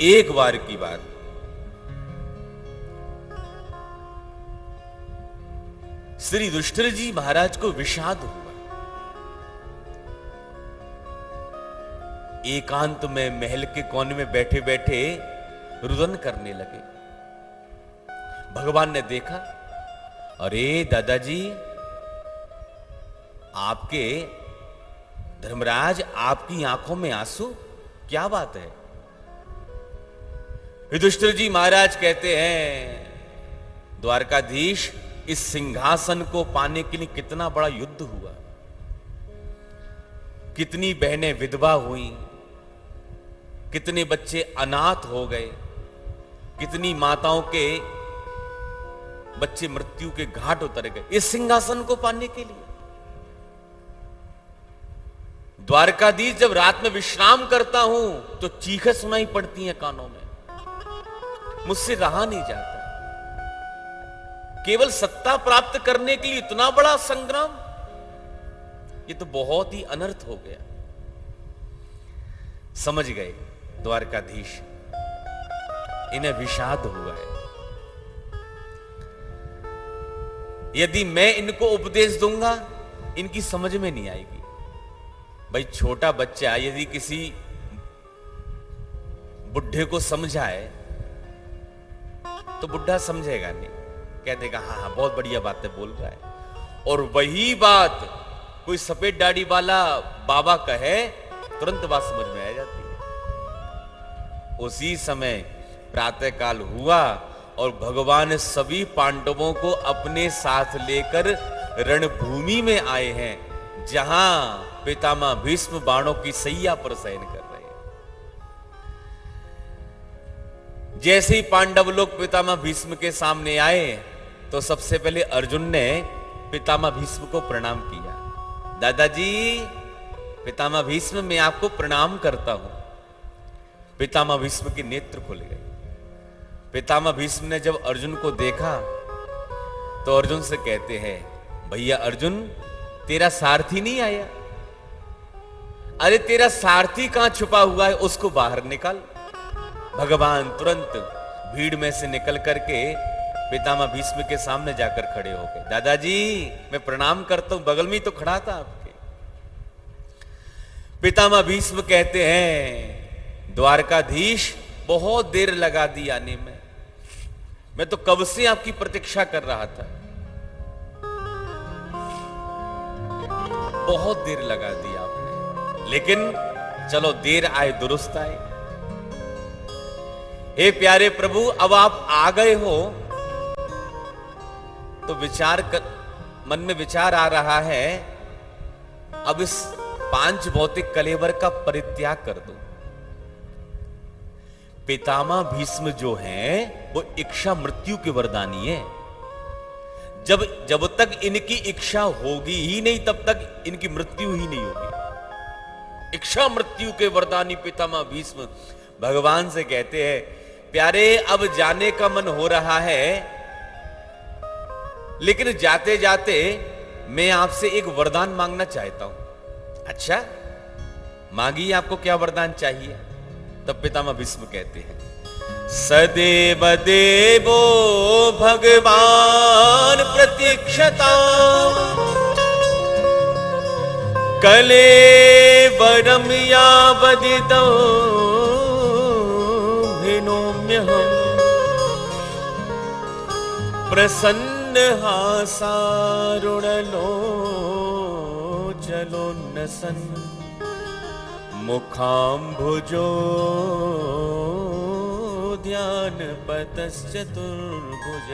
एक बार की बात, श्री युधिष्ठिर जी महाराज को विषाद हुआ। एकांत में महल के कोने में बैठे बैठे रुदन करने लगे। भगवान ने देखा, अरे दादाजी, आपके धर्मराज, आपकी आंखों में आंसू, क्या बात है? युधिष्ठिर जी महाराज कहते हैं, द्वारकाधीश, इस सिंहासन को पाने के लिए कितना बड़ा युद्ध हुआ, कितनी बहनें विधवा हुई, कितने बच्चे अनाथ हो गए, कितनी माताओं के बच्चे मृत्यु के घाट उतर गए इस सिंहासन को पाने के लिए। द्वारकाधीश, जब रात में विश्राम करता हूं तो चीखें सुनाई पड़ती हैं कानों में, मुझसे रहा नहीं जाता। केवल सत्ता प्राप्त करने के लिए इतना बड़ा संग्राम, ये तो बहुत ही अनर्थ हो गया। समझ गए द्वारकाधीश, इन्हें विषाद हुआ है। यदि मैं इनको उपदेश दूंगा, इनकी समझ में नहीं आएगी। भाई, छोटा बच्चा यदि किसी बुढ़े को समझाए तो बुढ़ा समझेगा नहीं, कह देगा हाँ हाँ बहुत बढ़िया बातें बोल रहा है। और वही बात कोई सफेद दाढ़ी वाला बाबा कहे, तुरंत बात समझ में आ जाती है। उसी समय प्रातःकाल हुआ और भगवान सभी पांडवों को अपने साथ लेकर रणभूमि में आए हैं, जहां पितामह भीष्म बाणों की सैया पर शयन कर रहे हैं। जैसे ही पांडव लोग पितामह भीष्म के सामने आए तो सबसे पहले अर्जुन ने पितामह भीष्म को प्रणाम किया। दादाजी, पितामह भीष्म, मैं आपको प्रणाम करता हूं। पितामह भीष्म के नेत्र खुल गए। पितामह भीष्म ने जब अर्जुन को देखा तो अर्जुन से कहते हैं, भैया अर्जुन, तेरा सारथी नहीं आया? अरे तेरा सारथी कहां छुपा हुआ है, उसको बाहर निकाल। भगवान तुरंत भीड़ में से निकल करके पितामह भीष्म के सामने जाकर खड़े हो गए। दादाजी, मैं प्रणाम करता हूं, बगल में ही तो खड़ा था आपके। पितामह भीष्म कहते हैं, द्वारकाधीश, बहुत देर लगा दी आने में, मैं तो कब से आपकी प्रतीक्षा कर रहा था, बहुत देर लगा दी आपने, लेकिन चलो देर आए दुरुस्त आए। हे प्यारे प्रभु, अब आप आ गए हो तो मन में विचार आ रहा है, अब इस पांच भौतिक कलेवर का परित्याग कर दो। पितामह भीष्म जो हैं वो इच्छा मृत्यु के वरदानी है। जब तक इनकी इच्छा होगी ही नहीं, तब तक इनकी मृत्यु ही नहीं होगी। इच्छा मृत्यु के वरदानी पितामह भीष्म भगवान से कहते हैं, प्यारे, अब जाने का मन हो रहा है, लेकिन जाते जाते मैं आपसे एक वरदान मांगना चाहता हूं। अच्छा, मांगिए, आपको क्या वरदान चाहिए? तब पितामह भीष्म कहते हैं, सदैव देवो भगवान प्रतीक्षता कलेवरम यावदिदो हिनोम्यहम् प्रसन्न हासारुणलो चलोन्नसन मुखाम्भुजो ध्यान पतश्चतुर्भुज।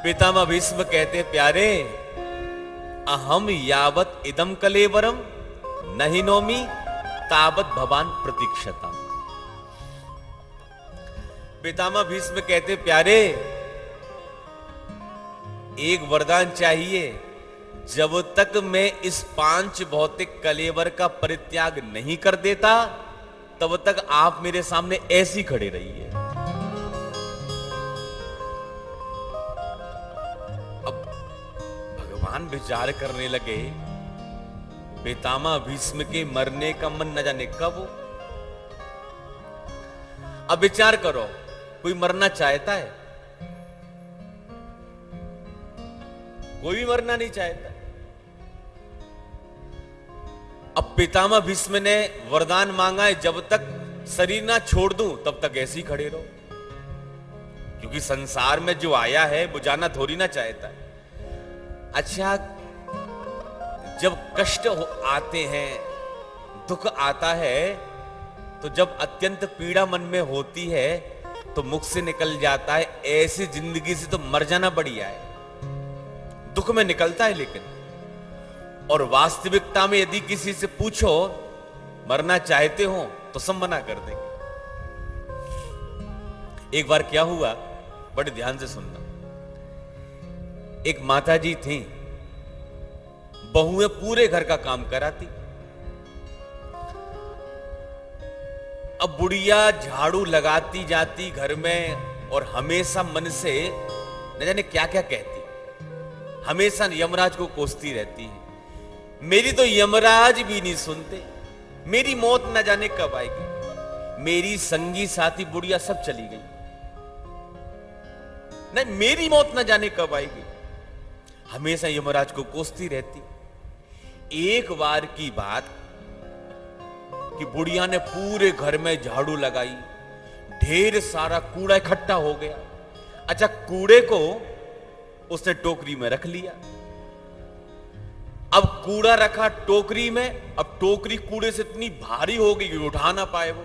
पितामह भीष्म कहते, प्यारे, अहम यावत इदम कलेवरम न हिनोमि तावत भवान प्रतीक्षता। पितामह भीष्म कहते, प्यारे, एक वरदान चाहिए, जब तक मैं इस पांच भौतिक कलेवर का परित्याग नहीं कर देता, तब तक आप मेरे सामने ऐसी खड़े रहिए। अब भगवान विचार करने लगे, पितामह भीष्म के मरने का मन न जाने कब हो, अब विचार करो, कोई मरना चाहता है? कोई भी मरना नहीं चाहता। अब पितामह भीष्म ने वरदान मांगा है, जब तक शरीर ना छोड़ दूं तब तक ऐसे ही खड़े रहो, क्योंकि संसार में जो आया है वो जाना थोड़ी ना चाहता है। अच्छा, जब कष्ट आते हैं, दुख आता है, तो जब अत्यंत पीड़ा मन में होती है तो मुख से निकल जाता है, ऐसी जिंदगी से तो मर जाना बढ़िया है। दुख में निकलता है लेकिन, और वास्तविकता में यदि किसी से पूछो मरना चाहते हो तो सब मना कर देंगे। एक बार क्या हुआ, बड़े ध्यान से सुनना। एक माता जी थी, बहुएं पूरे घर का काम कराती। अब बुढ़िया झाड़ू लगाती जाती घर में और हमेशा मन से न जाने क्या क्या कहती, हमेशा यमराज को कोसती रहती है। मेरी तो यमराज भी नहीं सुनते, मेरी मौत न जाने कब आएगी। मेरी संगी साथी बुढ़िया सब चली गई, नहीं मेरी मौत न जाने कब आएगी। हमेशा यमराज को कोसती रहती। एक बार की बात कि बुढ़िया ने पूरे घर में झाड़ू लगाई, ढेर सारा कूड़ा इकट्ठा हो गया। अच्छा, कूड़े को उसने टोकरी में रख लिया। अब कूड़ा रखा टोकरी में, अब टोकरी कूड़े से इतनी भारी हो गई कि उठा ना पाए वो।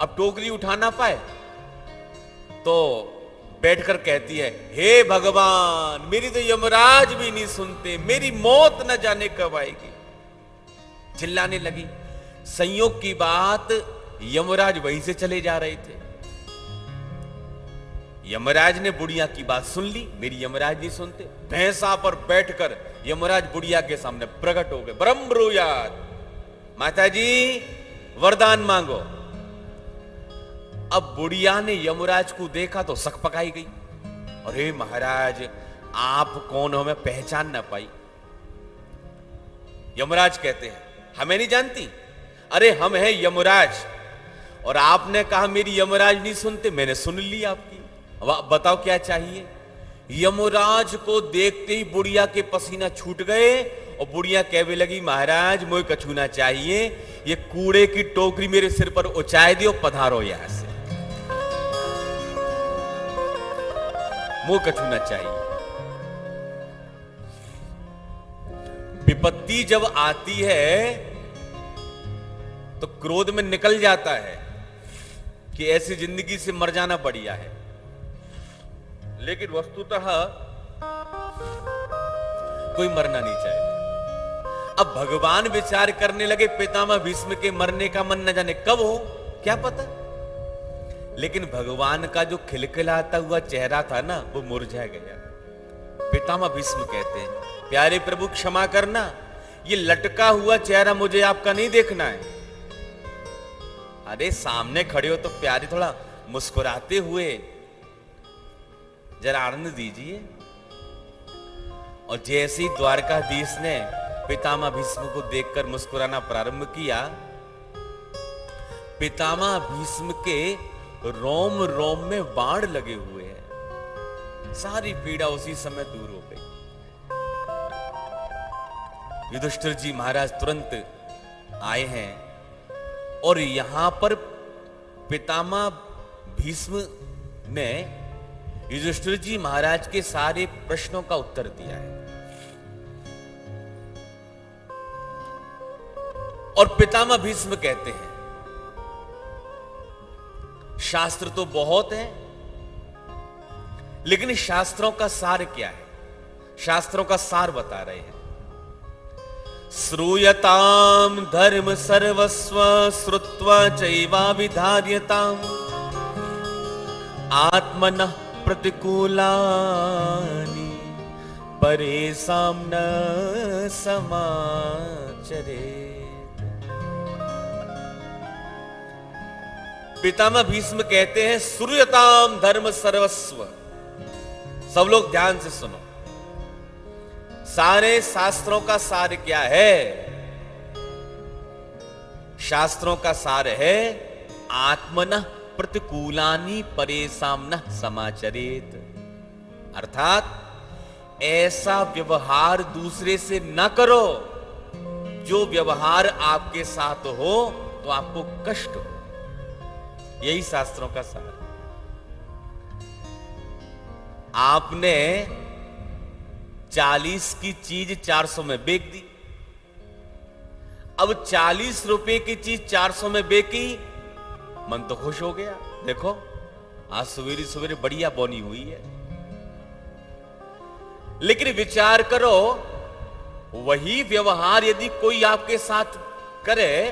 अब टोकरी उठा ना पाए तो बैठकर कहती है, हे भगवान, मेरी तो यमराज भी नहीं सुनते, मेरी मौत न जाने कब आएगी। चिल्लाने लगी। संयोग की बात, यमराज वहीं से चले जा रहे थे। यमराज ने बुढ़िया की बात सुन ली, मेरी यमराज नहीं सुनते। भैंसा पर बैठकर यमराज बुढ़िया के सामने प्रकट हो गए। ब्रह्मरुयात, माता जी वरदान मांगो। अब बुढ़िया ने यमराज को देखा तो सक पकाई गई। अरे महाराज, आप कौन हो, मैं पहचान ना पाई। यमराज कहते हैं, हमें नहीं जानती? अरे हम हैं यमराज, और आपने कहा मेरी यमराज नहीं सुनते, मैंने सुन ली आपकी। अब बताओ क्या चाहिए। यमराज को देखते ही बुढ़िया के पसीना छूट गए और बुढ़िया कहने लगी, महाराज मुझे कछु ना चाहिए, ये कूड़े की टोकरी मेरे सिर पर उचाए दियो, पधारो यहां से, मुझे कछु ना चाहिए। विपत्ति जब आती है तो क्रोध में निकल जाता है कि ऐसी जिंदगी से मर जाना बढ़िया है, लेकिन वस्तुतः कोई मरना नहीं चाहता। अब भगवान विचार करने लगे, पितामह भीष्म के मरने का मन न जाने कब हो, क्या पता। लेकिन भगवान का जो खिलखिलाता हुआ चेहरा था ना, वो मुरझा गया। पितामह भीष्म कहते हैं, प्यारे प्रभु क्षमा करना, ये लटका हुआ चेहरा मुझे आपका नहीं देखना है। अरे सामने खड़े हो तो प्यारे थोड़ा मुस्कुराते हुए जरा आनंद दीजिए। और जैसे ही द्वारकाधीश ने पितामह भीष्म को देखकर मुस्कुराना प्रारंभ किया, पितामह भीष्म के रोम रोम में बाण लगे हुए हैं। सारी पीड़ा उसी समय दूर हो गई। युधिष्ठिर जी महाराज तुरंत आए हैं और यहां पर पितामह भीष्म ने युधिष्ठिर जी महाराज के सारे प्रश्नों का उत्तर दिया है। और पितामह भीष्म कहते हैं, शास्त्र तो बहुत है, लेकिन शास्त्रों का सार क्या है? शास्त्रों का सार बता रहे हैं। श्रूयताम धर्म सर्वस्व श्रुत्वा चैवाभिधार्यताम आत्मनः प्रतिकूलानि परेषां न समाचरेत्। पितामह भीष्म कहते हैं, श्रूयताम धर्म सर्वस्व। सब लोग ध्यान से सुनो, सारे शास्त्रों का सार क्या है? शास्त्रों का सार है आत्मनः प्रतिकूलानि परेशान समाचरेत। अर्थात ऐसा व्यवहार दूसरे से न करो जो व्यवहार आपके साथ हो तो आपको कष्ट हो। यही शास्त्रों का सार। आपने 40 की चीज 400 में बेच दी। अब 40 रुपए की चीज 400 में बेची, मन तो खुश हो गया, देखो आज सवेरे सवेरे बढ़िया बोनी हुई है। लेकिन विचार करो, वही व्यवहार यदि कोई आपके साथ करे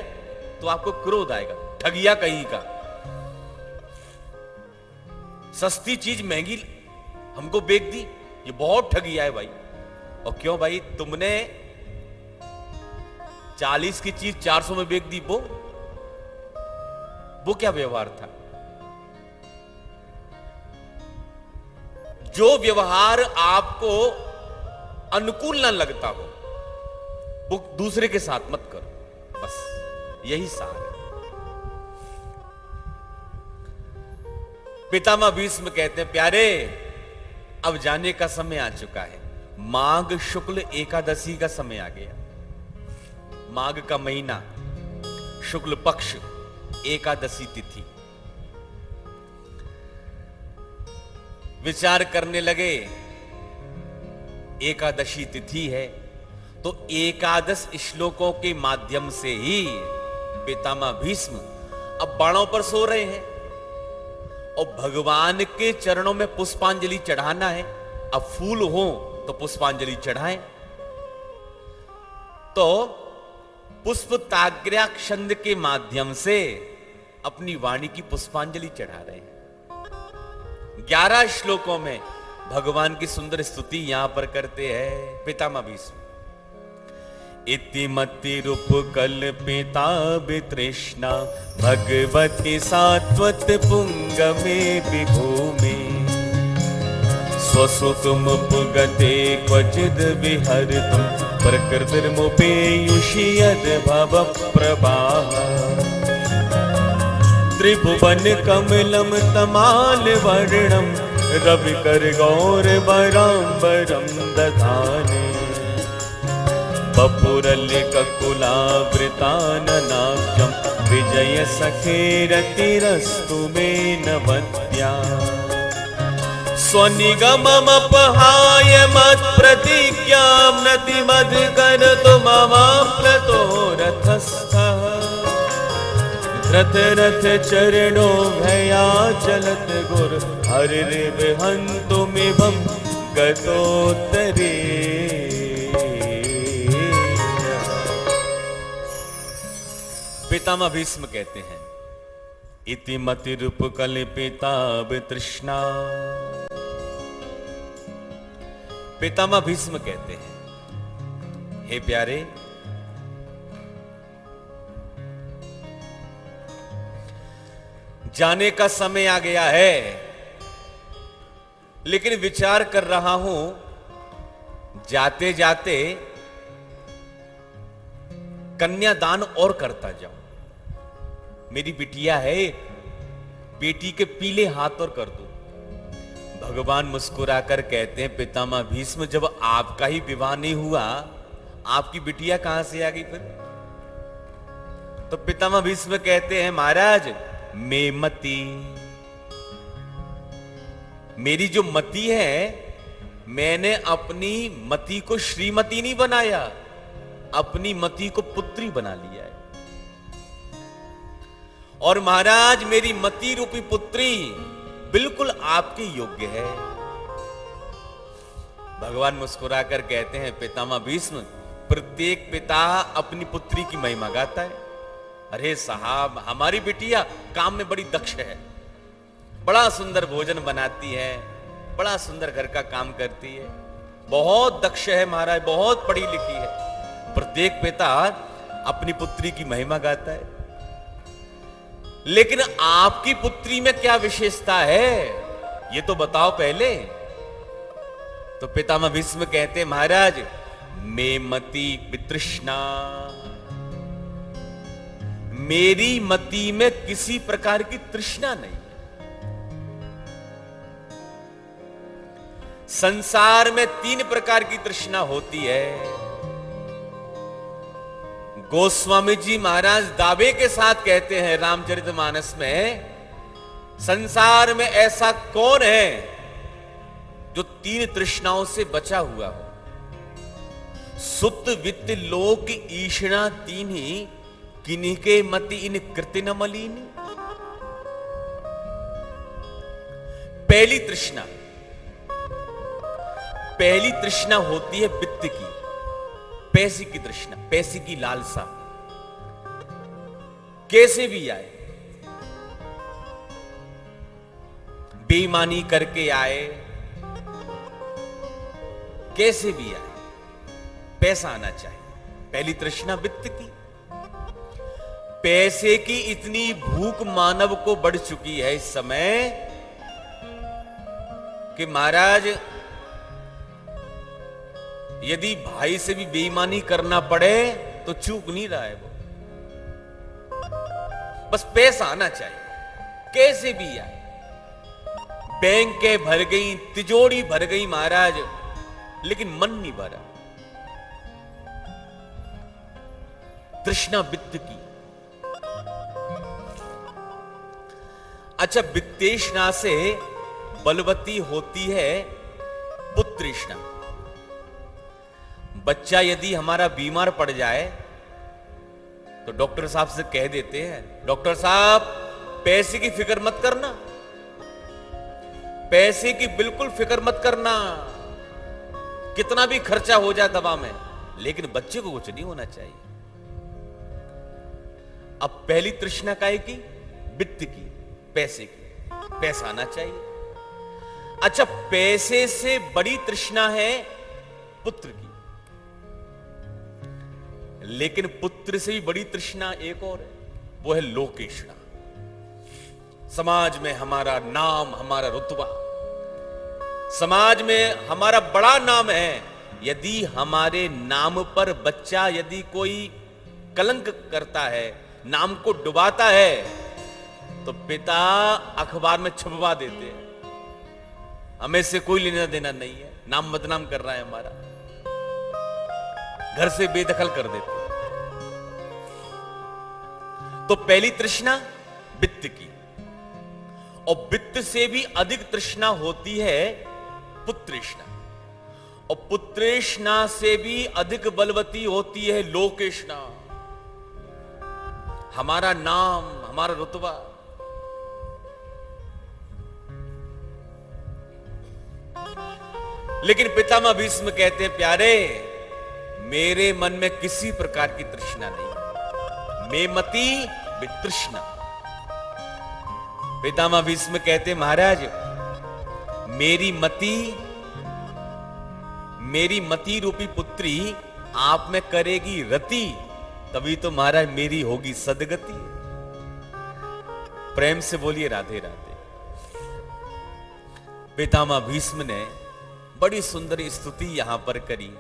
तो आपको क्रोध आएगा, ठगिया कहीं का। सस्ती चीज महंगी हमको बेच दी, ये बहुत ठगिया है भाई। और क्यों भाई, तुमने 40 की चीज 400 में बेच दी, वो क्या व्यवहार था? जो व्यवहार आपको अनुकूल न लगता हो वो दूसरे के साथ मत करो, बस यही सार है। पितामह भीष्म कहते हैं, प्यारे अब जाने का समय आ चुका है। माघ शुक्ल एकादशी का समय आ गया। माघ का महीना, शुक्ल पक्ष, एकादशी तिथि। विचार करने लगे, एकादशी तिथि है तो एकादश श्लोकों के माध्यम से ही पितामह भीष्म अब बाणों पर सो रहे हैं और भगवान के चरणों में पुष्पांजलि चढ़ाना है। अब फूल हो तो पुष्पांजलि चढ़ाएं। तो पुष्प ताग्र्याक्षंद के माध्यम से अपनी वाणी की पुष्पांजलि चढ़ा रहे हैं। 11 श्लोकों में भगवान की सुंदर स्तुति यहां पर करते हैं पितामह भीष्म। इतिमतिरुपकल्पिता वितृष्णा भगवती सात्वत पुंगमे विभूमे स्वसुखमुपगते क्वचिद् विहर्तुं प्रकृतिर्मुपेयुषि यद्भव प्रभाः त्रिभुवन कमलं तमालवर्णं रविकरगौरवराम्बरं दधाने बपुरलिककुलावृताननाब्जं विजय सखेरतिरस्तु मे नवद्या स्वनिगममपहाय मत्प्रतिज्ञां नतिमद्करतु ममाप्लतो रथस्थः रथ रथ चरणो भया चलत गुर हरिर्विहन्तुमिवं गतोत्तरे। पितामह भीष्म कहते हैं, इतिमतिरुपकल्पिता वितृष्णा। पितामह भीष्म कहते हैं, हे प्यारे, जाने का समय आ गया है, लेकिन विचार कर रहा हूं जाते जाते कन्यादान और करता जाऊं। मेरी बिटिया है, बेटी के पीले हाथ और कर दूं। भगवान मुस्कुराकर कहते हैं, पितामह भीष्म, जब आपका ही विवाह नहीं हुआ, आपकी बिटिया कहां से आ गई फिर? तो पितामह भीष्म कहते हैं, महाराज मेमती, मेरी जो मति है, मैंने अपनी मति को श्रीमती नहीं बनाया, अपनी मति को पुत्री बना लिया है। और महाराज मेरी मति रूपी पुत्री बिल्कुल आपके योग्य है। भगवान मुस्कुराकर कहते हैं, पितामह भीष्म, प्रत्येक पिता अपनी पुत्री की महिमा गाता है। अरे साहब, हमारी बिटिया काम में बड़ी दक्ष है, बड़ा सुंदर भोजन बनाती है, बड़ा सुंदर घर का काम करती है, बहुत दक्ष है महाराज, बहुत पढ़ी लिखी है। प्रत्येक पिता अपनी पुत्री की महिमा गाता है, लेकिन आपकी पुत्री में क्या विशेषता है, ये तो बताओ पहले। तो पितामह भीष्म कहते हैं, महाराज मेमती वितृष्णा, मेरी मति में किसी प्रकार की तृष्णा नहीं। संसार में 3 प्रकार की तृष्णा होती है। गोस्वामी जी महाराज दावे के साथ कहते हैं रामचरितमानस में, संसार में ऐसा कौन है जो 3 तृष्णाओं से बचा हुआ हो। सुत वित्त लोक ईषणा 3 ही, किन्हीं के मति इन कृति न मलिनी। पहली तृष्णा होती है वित्त की, पैसे की तृष्णा, पैसे की लालसा, कैसे भी आए, बेईमानी करके आए, कैसे भी आए, पैसा आना चाहिए। पहली तृष्णा वित्त की। पैसे की इतनी भूख मानव को बढ़ चुकी है इस समय कि महाराज यदि भाई से भी बेईमानी करना पड़े तो चूक नहीं रहा है वो, बस पैसा आना चाहिए, कैसे भी आए। बैंकें भर गई, तिजोरी भर गई महाराज, लेकिन मन नहीं भरा। तृष्णा वित्त की। अच्छा, वित्तेष्णा से बलवती होती है पुत्रेष्णा। बच्चा यदि हमारा बीमार पड़ जाए तो डॉक्टर साहब से कह देते हैं, डॉक्टर साहब पैसे की फिक्र मत करना, पैसे की बिल्कुल फिक्र मत करना, कितना भी खर्चा हो जाए दवा में, लेकिन बच्चे को कुछ नहीं होना चाहिए। अब पहली तृष्णा काय की? वित्त की, पैसे की, पैसा आना चाहिए। अच्छा, पैसे से बड़ी तृष्णा है पुत्र की, लेकिन पुत्र से भी बड़ी तृष्णा एक और है, वो है लोकेष्णा। समाज में हमारा नाम, हमारा रुतबा, समाज में हमारा बड़ा नाम है। यदि हमारे नाम पर बच्चा यदि कोई कलंक करता है, नाम को डुबाता है, तो पिता अखबार में छपवा देते हैं, हमें से कोई लेना देना नहीं है, नाम बदनाम कर रहा है हमारा, घर से बेदखल कर देते हैं। तो पहली तृष्णा वित्त की, और वित्त से भी अधिक तृष्णा होती है पुत्रेष्णा, और पुत्रेष्णा से भी अधिक बलवती होती है लोकेष्णा। हमारा नाम, हमारा रुतबा। लेकिन पितामह भीष्म कहते हैं, प्यारे मेरे मन में किसी प्रकार की तृष्णा नहीं, मैं मति वितृष्णा। पितामह भीष्म कहते हैं, महाराज मेरी मति रूपी पुत्री आप में करेगी रति, तभी तो महाराज मेरी होगी सदगति। प्रेम से बोलिए राधे राधे। पितामह भीष्म ने बड़ी सुंदर स्तुति यहां पर करी,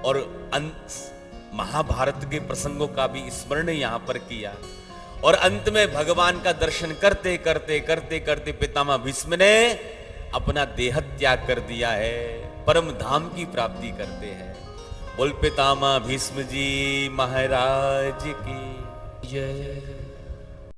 और महाभारत के प्रसंगों का भी स्मरण यहां पर किया, और अंत में भगवान का दर्शन करते करते करते करते पितामह भीष्म ने अपना देह त्याग कर दिया है, परम धाम की प्राप्ति करते हैं। बोल पितामह भीष्म जी महाराज की जय।